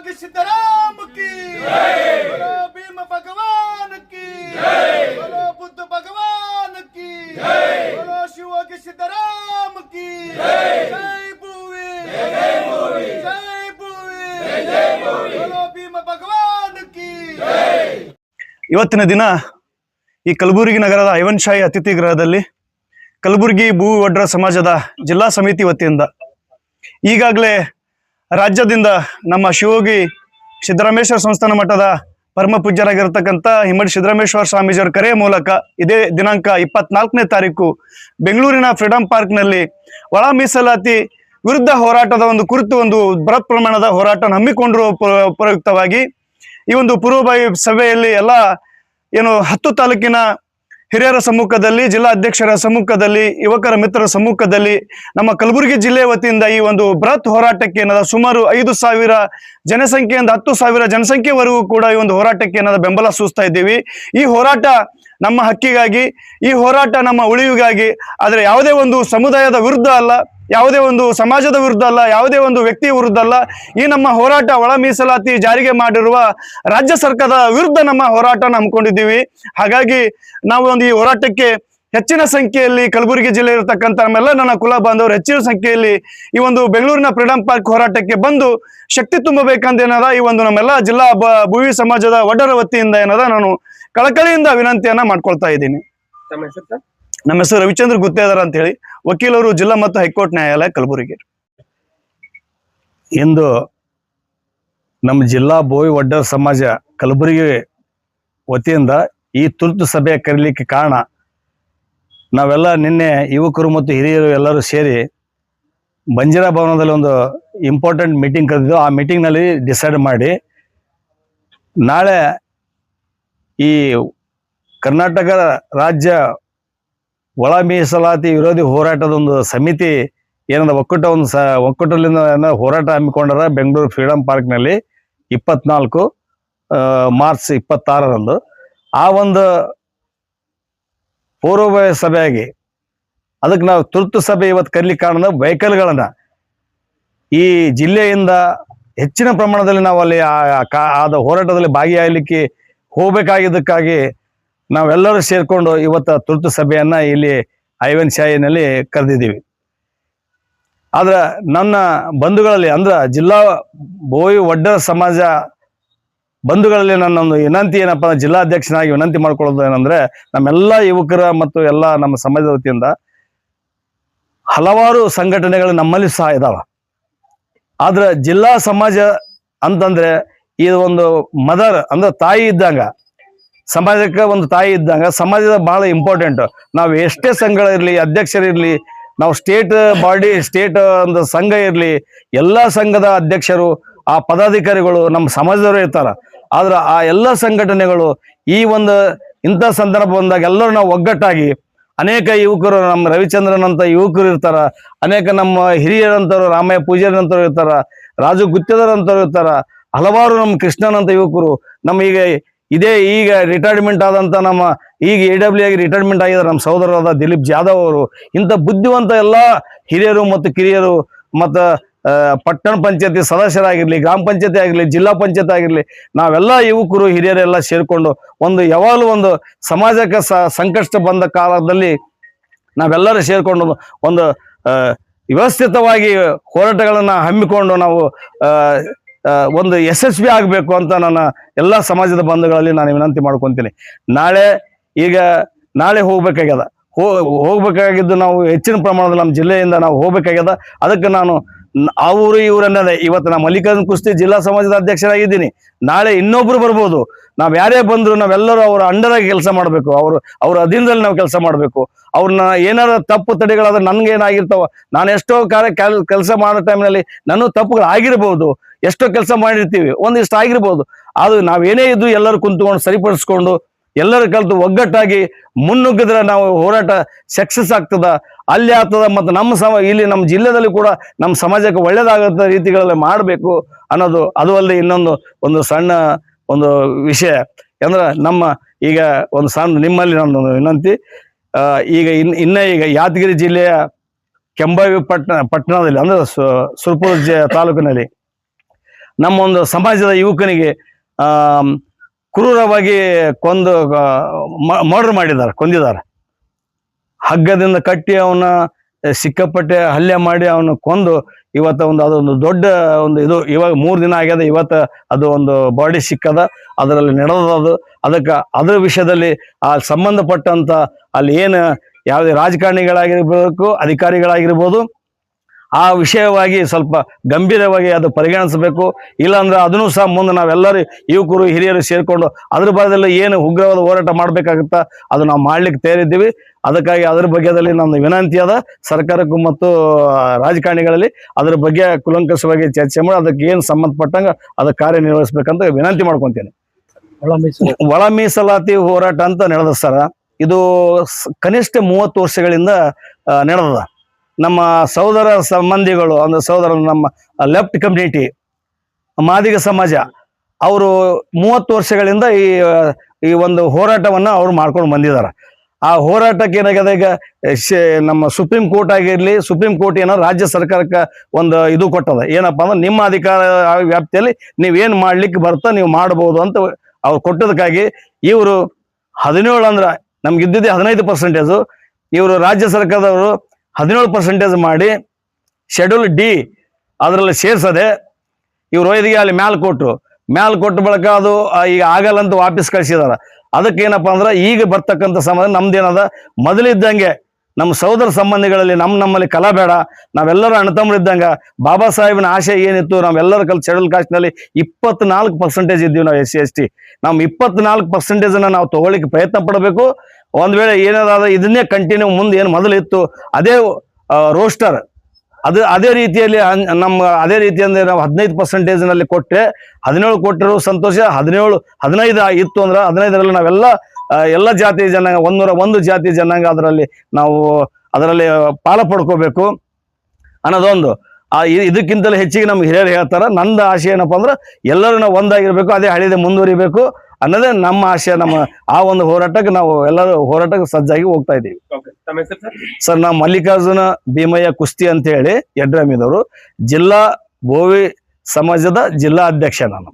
योगी सिद्धराम की बोलो भीम भगवान की बोलो बुद्ध भगवान की बोलो शिवयोगी सिद्धराम की जय भूवी जय भूवी बोलो भीम भगवान की। ಇವತ್ತಿನ ದಿನ ಈ ಕಲಬುರಗಿ ನಗರದ ಐವನ್ ಶಾಹಿ ಅತಿಥಿ ಗೃಹದಲ್ಲಿ ಕಲಬುರಗಿ ಭೂ ಒಡ್ರ ಸಮಾಜದ ಜಿಲ್ಲಾ ಸಮಿತಿ ವತಿಯಿಂದ ಈಗಾಗಲೇ ರಾಜ್ಯದಿಂದ ನಮ್ಮ ಶಿವಯೋಗಿ ಸಿದ್ದರಾಮೇಶ್ವರ ಸಂಸ್ಥಾನ ಮಠದ ಪರಮ ಪೂಜ್ಯರಾಗಿರ್ತಕ್ಕಂಥ ಹಿಮ್ಮಡಿ ಸಿದ್ದರಾಮೇಶ್ವರ ಸ್ವಾಮೀಜಿಯವರ ಕರೆಯ ಮೂಲಕ ಇದೇ ದಿನಾಂಕ 24ನೇ ತಾರೀಕು ಬೆಂಗಳೂರಿನ ಫ್ರೀಡಂ ಪಾರ್ಕ್ನಲ್ಲಿ ಒಳ ಮೀಸಲಾತಿ ವಿರುದ್ಧ ಹೋರಾಟದ ಕುರಿತು ಬೃಹತ್ ಪ್ರಮಾಣದ ಹೋರಾಟ ಹಮ್ಮಿಕೊಂಡಿರುವ ಪ್ರಯುಕ್ತವಾಗಿ ಈ ಪೂರ್ವಭಾವಿ ಸಭೆಯಲ್ಲಿ ಎಲ್ಲ 10 ತಾಲೂಕಿನ ಹಿರಿಯರ ಸಮ್ಮುಖದಲ್ಲಿ, ಜಿಲ್ಲಾ ಅಧ್ಯಕ್ಷರ ಸಮ್ಮುಖದಲ್ಲಿ, ಯುವಕರ ಮಿತ್ರರ ಸಮ್ಮುಖದಲ್ಲಿ ನಮ್ಮ ಕಲಬುರಗಿ ಜಿಲ್ಲೆ ವತಿಯಿಂದ ಈ ಬೃಹತ್ ಹೋರಾಟಕ್ಕೆ ಸುಮಾರು 5,000 ಜನಸಂಖ್ಯೆಯಿಂದ 10,000 ಜನಸಂಖ್ಯೆವರೆಗೂ ಕೂಡ ಈ ಹೋರಾಟಕ್ಕೆ ಬೆಂಬಲ ಸೂಚಿಸ್ತಾ ಇದ್ದೀವಿ. ಈ ಹೋರಾಟ ನಮ್ಮ ಹಕ್ಕಿಗಾಗಿ, ಈ ಹೋರಾಟ ನಮ್ಮ ಉಳಿವಿಗಾಗಿ, ಆದರೆ ಯಾವುದೇ ಸಮುದಾಯದ ವಿರುದ್ಧ ಅಲ್ಲ, ಯಾವುದೇ ಸಮಾಜದ ವಿರುದ್ಧ ಅಲ್ಲ, ಯಾವುದೇ ವ್ಯಕ್ತಿಯ ವಿರುದ್ಧ ಅಲ್ಲ. ಈ ನಮ್ಮ ಹೋರಾಟ ಒಳ ಮೀಸಲಾತಿ ಜಾರಿಗೆ ಮಾಡಿರುವ ರಾಜ್ಯ ಸರ್ಕಾರದ ವಿರುದ್ಧ ನಮ್ಮ ಹೋರಾಟ ಹಮ್ಮಿಕೊಂಡಿದ್ದೀವಿ. ಹಾಗಾಗಿ ನಾವು ಈ ಹೋರಾಟಕ್ಕೆ ಹೆಚ್ಚಿನ ಸಂಖ್ಯೆಯಲ್ಲಿ ಕಲಬುರಗಿ ಜಿಲ್ಲೆ ಇರತಕ್ಕಂಥ ನಮ್ಮೆಲ್ಲ ನನ್ನ ಕುಲ ಬಾಂಧವರು ಹೆಚ್ಚಿನ ಸಂಖ್ಯೆಯಲ್ಲಿ ಈ ಬೆಂಗಳೂರಿನ ಫ್ರೀಡಂ ಪಾರ್ಕ್ ಹೋರಾಟಕ್ಕೆ ಬಂದು ಶಕ್ತಿ ತುಂಬಬೇಕಂತ ಈ ನಮ್ಮೆಲ್ಲ ಜಿಲ್ಲಾ ಭೂವಿ ಸಮಾಜದ ಒಡ್ಡರ ವತಿಯಿಂದ ನಾನು ಕಳಕಳಿಯಿಂದ ವಿನಂತಿಯನ್ನ ಮಾಡ್ಕೊಳ್ತಾ ಇದ್ದೀನಿ. ನಮ್ಮ ಹೆಸರು ರವಿಚಂದ್ರ ಗುತ್ತೇದಾರ್ ಅಂತ ಹೇಳಿ, ವಕೀಲರು, ಜಿಲ್ಲಾ ಮತ್ತು ಹೈಕೋರ್ಟ್ ನ್ಯಾಯಾಲಯ ಕಲಬುರಗಿ. ಇಂದು ನಮ್ಮ ಜಿಲ್ಲಾ ಭೋವಿ ಒಡ್ಡರ ಸಮಾಜ ಕಲಬುರಗಿ ವತಿಯಿಂದ ಈ ತುರ್ತು ಸಭೆ ಕರೀಲಿಕ್ಕೆ ಕಾರಣ, ನಾವೆಲ್ಲ ನಿನ್ನೆ ಯುವಕರು ಮತ್ತು ಹಿರಿಯರು ಎಲ್ಲರೂ ಸೇರಿ ಬಂಜಾರ ಭವನದಲ್ಲಿ ಇಂಪಾರ್ಟೆಂಟ್ ಮೀಟಿಂಗ್ ಕರೆದಿದ್ದು. ಆ ಮೀಟಿಂಗ್ನಲ್ಲಿ ಡಿಸೈಡ್ ಮಾಡಿ ನಾಳೆ ಈ ಕರ್ನಾಟಕ ರಾಜ್ಯ ಒಳ ಮೀಸಲಾತಿ ವಿರೋಧಿ ಹೋರಾಟದ ಸಮಿತಿ ಒಕ್ಕೂಟದಿಂದ ಹೋರಾಟ ಹಮ್ಮಿಕೊಂಡರ ಬೆಂಗಳೂರು ಫ್ರೀಡಂ ಪಾರ್ಕ್ನಲ್ಲಿ 24 ಮಾರ್ಚ್ 26ರಂದು ಆ ಪೂರ್ವಭಾವಿ ಸಭೆಯಾಗಿ ಅದಕ್ಕೆ ನಾವು ತುರ್ತು ಸಭೆ ಇವತ್ತು ಕರೀಲಿಕ್ಕೆ ಕಾರಣ, ವೆಹಿಕಲ್ಗಳನ್ನ ಈ ಜಿಲ್ಲೆಯಿಂದ ಹೆಚ್ಚಿನ ಪ್ರಮಾಣದಲ್ಲಿ ನಾವು ಅಲ್ಲಿ ಆದ ಹೋರಾಟದಲ್ಲಿ ಭಾಗಿಯಾಗಲಿಕ್ಕೆ ಹೋಗಬೇಕಾಗಿದ್ದಕ್ಕಾಗಿ ನಾವೆಲ್ಲರೂ ಸೇರ್ಕೊಂಡು ಇವತ್ತು ತುರ್ತು ಸಭೆಯನ್ನ ಇಲ್ಲಿ ಐವನ್ ಶಾಹಿನಲ್ಲಿ ಕರೆದಿದ್ದೀವಿ. ಆದ್ರೆ ನನ್ನ ಬಂಧುಗಳಲ್ಲಿ ಅಂದ್ರೆ ಜಿಲ್ಲಾ ಭೋವಿ ಒಡ್ಡರ ಸಮಾಜ ಬಂಧುಗಳಲ್ಲಿ ನನ್ನೊಂದು ವಿನಂತಿ ಏನಪ್ಪ, ಜಿಲ್ಲಾಧ್ಯಕ್ಷನಾಗಿ ವಿನಂತಿ ಮಾಡ್ಕೊಳ್ಳೋದು ಏನಂದ್ರೆ, ನಮ್ಮೆಲ್ಲ ಯುವಕರ ಮತ್ತು ಎಲ್ಲ ನಮ್ಮ ಸಮಾಜದ ವತಿಯಿಂದ ಹಲವಾರು ಸಂಘಟನೆಗಳು ನಮ್ಮಲ್ಲಿ ಸಹ ಇದಾವ. ಆದ್ರೆ ಜಿಲ್ಲಾ ಸಮಾಜ ಅಂತಂದ್ರೆ ಇದು ಮದರ್ ಅಂದ್ರೆ ತಾಯಿ ಇದ್ದಂಗ, ಸಮಾಜಕ್ಕೆ ತಾಯಿ ಇದ್ದಂಗ. ಸಮಾಜದ ಬಹಳ ಇಂಪಾರ್ಟೆಂಟ್. ನಾವು ಎಷ್ಟೇ ಸಂಘಗಳಿರ್ಲಿ, ಅಧ್ಯಕ್ಷರಿರ್ಲಿ, ನಾವು ಸ್ಟೇಟ್ ಸಂಘ ಇರ್ಲಿ, ಎಲ್ಲ ಸಂಘದ ಅಧ್ಯಕ್ಷರು, ಆ ಪದಾಧಿಕಾರಿಗಳು ನಮ್ಮ ಸಮಾಜದವರು ಇರ್ತಾರ. ಆದ್ರೆ ಆ ಎಲ್ಲ ಸಂಘಟನೆಗಳು ಈ ಇಂಥ ಸಂದರ್ಭ ಬಂದಾಗ ಎಲ್ಲರೂ ನಾವು ಒಗ್ಗಟ್ಟಾಗಿ, ಅನೇಕ ಯುವಕರು, ನಮ್ಮ ರವಿಚಂದ್ರನ್ ಅಂತ ಯುವಕರು ಇರ್ತಾರ, ಅನೇಕ ನಮ್ಮ ಹಿರಿಯರಂತರು, ರಾಮಯ್ಯ ಪೂಜಾರಿನಂತರು ಇರ್ತಾರ, ರಾಜು ಗುತ್ತೇದಾರ್ ಅಂತವ್ರು ಇರ್ತಾರ, ಹಲವಾರು ನಮ್ಮ ಕೃಷ್ಣನ್ ಅಂತ ಯುವಕರು, ನಮ್ಮ ಈಗ ರಿಟೈರ್ಮೆಂಟ್ ಆದಂತ ನಮ್ಮ ಈಗ AW ಆಗಿ ರಿಟೈರ್ಮೆಂಟ್ ಆಗಿದ್ದಾರೆ ನಮ್ಮ ಸಹೋದರರಾದ ದಿಲೀಪ್ ಜಾಧವ್ ಅವರು, ಇಂಥ ಬುದ್ಧಿವಂತ ಎಲ್ಲ ಹಿರಿಯರು ಮತ್ತು ಕಿರಿಯರು ಮತ್ತು ಪಟ್ಟಣ ಪಂಚಾಯತಿ ಸದಸ್ಯರಾಗಿರ್ಲಿ, ಗ್ರಾಮ ಪಂಚಾಯತಿ ಆಗಿರ್ಲಿ, ಜಿಲ್ಲಾ ಪಂಚಾಯತ್ ಆಗಿರ್ಲಿ, ನಾವೆಲ್ಲ ಯುವಕರು ಹಿರಿಯರೆಲ್ಲ ಸೇರ್ಕೊಂಡು ಯಾವಾಗಲೂ ಸಮಾಜಕ್ಕೆ ಸಂಕಷ್ಟ ಬಂದ ಕಾಲದಲ್ಲಿ ನಾವೆಲ್ಲರೂ ಸೇರ್ಕೊಂಡು ವ್ಯವಸ್ಥಿತವಾಗಿ ಹೋರಾಟಗಳನ್ನ ಹಮ್ಮಿಕೊಂಡು ನಾವು ಯಶಸ್ವಿ ಆಗಬೇಕು ಅಂತ ನನ್ನ ಎಲ್ಲ ಸಮಾಜದ ಬಂಧುಗಳಲ್ಲಿ ನಾನು ವಿನಂತಿ ಮಾಡ್ಕೊತೀನಿ. ನಾಳೆ ಹೋಗ್ಬೇಕಾಗಿದ್ದು ನಾವು ಹೆಚ್ಚಿನ ಪ್ರಮಾಣದಲ್ಲಿ ನಮ್ಮ ಜಿಲ್ಲೆಯಿಂದ ನಾವು ಹೋಗ್ಬೇಕಾಗ್ಯದ. ಅದಕ್ಕೆ ನಾನು ಅವರು ಇವರನ್ನ ಇವತ್ತು ನಾನು ಮಲ್ಲಿಕಾರ್ಜುನ್ ಕುಸ್ತಿ ಜಿಲ್ಲಾ ಸಮಾಜದ ಅಧ್ಯಕ್ಷರಾಗಿದ್ದೀನಿ. ನಾಳೆ ಇನ್ನೊಬ್ರು ಬರ್ಬೋದು. ನಾವ್ ಯಾರೇ ಬಂದ್ರು ನಾವೆಲ್ಲರೂ ಅವರ ಅಂಡರಾಗಿ ಕೆಲಸ ಮಾಡಬೇಕು, ಅವ್ರ ಅಧೀನದಲ್ಲಿ ನಾವು ಕೆಲಸ ಮಾಡಬೇಕು. ಅವ್ರನ್ನ ಏನಾರ ತಪ್ಪು ತಡೆಗಳಾದ್ರೆ ನನ್ಗೆ ಏನಾಗಿರ್ತಾವ, ನಾನು ಎಷ್ಟೋ ಕೆಲಸ ಮಾಡೋ ಟೈಮ್ನಲ್ಲಿ ನಾನು ತಪ್ಪುಗಳು ಆಗಿರ್ಬೋದು, ಎಷ್ಟೋ ಕೆಲಸ ಮಾಡಿರ್ತೀವಿ, ಒಂದಿಷ್ಟು ಆಗಿರ್ಬೋದು. ಅದು ನಾವೇನೇ ಇದ್ದು ಎಲ್ಲರೂ ಕುಂತ್ಕೊಂಡು ಸರಿಪಡಿಸ್ಕೊಂಡು ಎಲ್ಲರೂ ಕಲಿತು ಒಗ್ಗಟ್ಟಾಗಿ ಮುನ್ನುಗ್ಗಿದ್ರೆ ನಾವು ಹೋರಾಟ ಸಕ್ಸಸ್ ಆಗ್ತದ, ಅಲ್ಲಿ ಆಗ್ತದ. ಮತ್ತು ಇಲ್ಲಿ ನಮ್ಮ ಜಿಲ್ಲೆದಲ್ಲಿ ಕೂಡ ನಮ್ಮ ಸಮಾಜಕ್ಕೆ ಒಳ್ಳೇದಾಗತ್ತ ರೀತಿಗಳಲ್ಲಿ ಮಾಡಬೇಕು ಅನ್ನೋದು. ಅದು ಅಲ್ಲದೆ ಇನ್ನೊಂದು ಸಣ್ಣ ವಿಷಯ ಅಂದ್ರೆ, ನಮ್ಮ ಈಗ ನಿಮ್ಮಲ್ಲಿ ನನ್ನೊಂದು ವಿನಂತಿ. ಈಗ ಯಾದಗಿರಿ ಜಿಲ್ಲೆಯ ಕೆಂಬಾವಿ ಪಟ್ಟಣದಲ್ಲಿ ಅಂದ್ರೆ ಸುರಪುರ ತಾಲೂಕಿನಲ್ಲಿ ನಮ್ಮ ಒಂದು ಸಮಾಜದ ಯುವಕನಿಗೆ ಆ ಕ್ರೂರವಾಗಿ ಮರ್ಡರ್ ಮಾಡಿದ್ದಾರೆ, ಕೊಂದಿದ್ದಾರೆ. ಹಗ್ಗದಿಂದ ಕಟ್ಟಿ ಅವನ ಸಿಕ್ಕಾಪಟ್ಟೆ ಹಲ್ಲೆ ಮಾಡಿ ಅವನು ಕೊಂದು ಇವತ್ತ ಅದೊಂದು ದೊಡ್ಡ ಇದು ಇವಾಗ 3 ದಿನ ಆಗ್ಯದ. ಇವತ್ತು ಅದು ಒಂದು ಬಾಡಿ ಸಿಕ್ಕದ, ಅದರಲ್ಲಿ ನಡೆದದು. ಅದ್ರ ವಿಷಯದಲ್ಲಿ ಆ ಸಂಬಂಧಪಟ್ಟಂತ ಅಲ್ಲಿ ಏನು ಯಾವುದೇ ರಾಜಕಾರಣಿಗಳಾಗಿರ್ಬೇಕು, ಅಧಿಕಾರಿಗಳಾಗಿರ್ಬೋದು, ಆ ವಿಷಯವಾಗಿ ಸ್ವಲ್ಪ ಗಂಭೀರವಾಗಿ ಅದು ಪರಿಗಣಿಸಬೇಕು. ಇಲ್ಲಾಂದ್ರೆ ಅದನ್ನು ಸಹ ಮುಂದೆ ನಾವೆಲ್ಲರೂ ಯುವಕರು ಹಿರಿಯರು ಸೇರಿಕೊಂಡು ಅದ್ರ ಭಾಗದಲ್ಲಿ ಏನು ಉಗ್ರವಾದ ಹೋರಾಟ ಮಾಡ್ಬೇಕಾಗುತ್ತಾ ಅದು ನಾವು ಮಾಡ್ಲಿಕ್ಕೆ ತಯಾರಿದ್ದೀವಿ. ಅದಕ್ಕಾಗಿ ಅದ್ರ ಬಗ್ಗೆದಲ್ಲಿ ನಮ್ದು ವಿನಂತಿ ಅದ ಸರ್ಕಾರಕ್ಕೂ ಮತ್ತು ರಾಜಕಾರಣಿಗಳಲ್ಲಿ ಅದ್ರ ಬಗ್ಗೆ ಕುಲಂಕಷವಾಗಿ ಚರ್ಚೆ ಮಾಡಿ ಅದಕ್ಕೆ ಏನು ಸಂಬಂಧಪಟ್ಟಂಗ ಅದಕ್ಕೆ ಕಾರ್ಯನಿರ್ವಹಿಸ್ಬೇಕಂತ ವಿನಂತಿ ಮಾಡ್ಕೊಂತೇನೆ. ಒಳ ಮೀಸಲಾತಿ ಹೋರಾಟ ಅಂತ ನಡೆದ ಸರ, ಇದು ಕನಿಷ್ಠ 30 ವರ್ಷಗಳಿಂದ ನಡೆದ. ನಮ್ಮ ಸಹೋದರ ಸಂಬಂಧಿಗಳು ಅಂದ್ರೆ ನಮ್ಮ ಲೆಫ್ಟ್ ಕಮ್ಯುನಿಟಿ ಮಾದಿಗ ಸಮಾಜ ಅವರು 30 ವರ್ಷಗಳಿಂದ ಈ ಒಂದು ಹೋರಾಟವನ್ನ ಅವ್ರು ಮಾಡ್ಕೊಂಡು ಬಂದಿದ್ದಾರೆ. ಆ ಹೋರಾಟಕ್ಕೆ ಏನಾಗಿದೆ, ಈಗ ನಮ್ಮ ಸುಪ್ರೀಂ ಕೋರ್ಟ್ ಆಗಿರ್ಲಿ, ಸುಪ್ರೀಂ ಕೋರ್ಟ್ ಏನೋ ರಾಜ್ಯ ಸರ್ಕಾರಕ್ಕೆ ಒಂದು ಇದು ಕೊಟ್ಟದ, ಏನಪ್ಪಾ ಅಂದ್ರೆ ನಿಮ್ಮ ಅಧಿಕಾರ ವ್ಯಾಪ್ತಿಯಲ್ಲಿ ನೀವೇನ್ ಮಾಡ್ಲಿಕ್ಕೆ ಬರ್ತಾ ನೀವು ಮಾಡಬಹುದು ಅಂತ ಅವ್ರು ಕೊಟ್ಟದಕ್ಕಾಗಿ ಇವರು 17 ಅಂದ್ರ ನಮ್ಗೆ ಇದ್ದಿದ್ದೆ 15%, ಇವರು ರಾಜ್ಯ ಸರ್ಕಾರದವರು 17% ಮಾಡಿ ಶೆಡ್ಯೂಲ್ ಡಿ ಅದರಲ್ಲಿ ಸೇರ್ಸದೆ ಇವ್ರು ಒಯ್ದಿಗೆ ಅಲ್ಲಿ ಮ್ಯಾಲ್ ಕೊಟ್ಟು ಬಳಕ ಅದು ಈಗ ಆಗಲ್ಲ ಅಂತ ವಾಪಸ್ ಕಳಿಸಿದಾರ. ಅದಕ್ಕೆ ಏನಪ್ಪಾ ಅಂದ್ರೆ ಈಗ ಬರ್ತಕ್ಕಂಥ ಸಮಾಜ ನಮ್ದೇನದ ಮೊದಲಿದ್ದಂಗೆ ನಮ್ಮ ಸಹೋದರ ಸಂಬಂಧಿಗಳಲ್ಲಿ ನಮ್ಮಲ್ಲಿ ಕಲಾ ಬೇಡ, ನಾವೆಲ್ಲರೂ ಅಣ್ಣತಮ್ಮರಿದ್ದಂಗ ಬಾಬಾ ಸಾಹೇಬನ ಆಶೆ ಏನಿತ್ತು, ನಾವೆಲ್ಲರ ಶೆಡ್ಯೂಲ್ ಕಾಸ್ಟ್ನಲ್ಲಿ 24% ಇದ್ದೀವಿ ನಾವು SC ST. ನಾವು 24% ನಾವು ತಗೊಳ್ಳಿಕ್ಕೆ ಪ್ರಯತ್ನ ಪಡಬೇಕು. ಒಂದ್ ವೇಳೆ ಏನಾದ ಇದನ್ನೇ ಕಂಟಿನ್ಯೂ ಮುಂದೆ ಏನು ಮೊದಲು ಇತ್ತು ಅದೇ ರೋಸ್ಟರ್ ಅದೇ ರೀತಿಯಲ್ಲಿ ಅದೇ ರೀತಿ ಅಂದ್ರೆ ನಾವು 15% ಕೊಟ್ಟರೆ 17 ಕೊಟ್ಟರು ಸಂತೋಷ, 15 ಇತ್ತು ಅಂದ್ರೆ 15ರಲ್ಲಿ ನಾವೆಲ್ಲ ಎಲ್ಲ ಜಾತಿ ಜನಾಂಗ 101 ಜಾತಿ ಜನಾಂಗ ಅದರಲ್ಲಿ ಪಾಲ ಪಡ್ಕೋಬೇಕು ಅನ್ನೋದೊಂದು. ಇದಕ್ಕಿಂತಲೂ ಹೆಚ್ಚಿಗೆ ನಮ್ಗೆ ಹಿರಿಯರು ಹೇಳ್ತಾರ. ನಂದು ಆಶೆ ಏನಪ್ಪಾ ಅಂದ್ರೆ ಎಲ್ಲರೂ ನಾವು ಒಂದಾಗಿರ್ಬೇಕು, ಅದೇ ಹಳಿದೆ ಮುಂದುವರಿಬೇಕು ಅನ್ನೋದೇ ನಮ್ಮ ಆಶಯ. ಆ ಒಂದು ಹೋರಾಟಕ್ಕೆ ನಾವು ಎಲ್ಲರೂ ಹೋರಾಟಕ್ಕೆ ಸಜ್ಜಾಗಿ ಹೋಗ್ತಾ ಇದ್ದೀವಿ. ಸರ್, ನಾವು ಮಲ್ಲಿಕಾರ್ಜುನ ಭೀಮಯ್ಯ ಕುಸ್ತಿ ಅಂತ ಹೇಳಿ ಯಡ್ರಾಮಿದವರು, ಜಿಲ್ಲಾ ಬೋವಿ ಸಮಾಜದ ಜಿಲ್ಲಾ ಅಧ್ಯಕ್ಷ ನಾನು.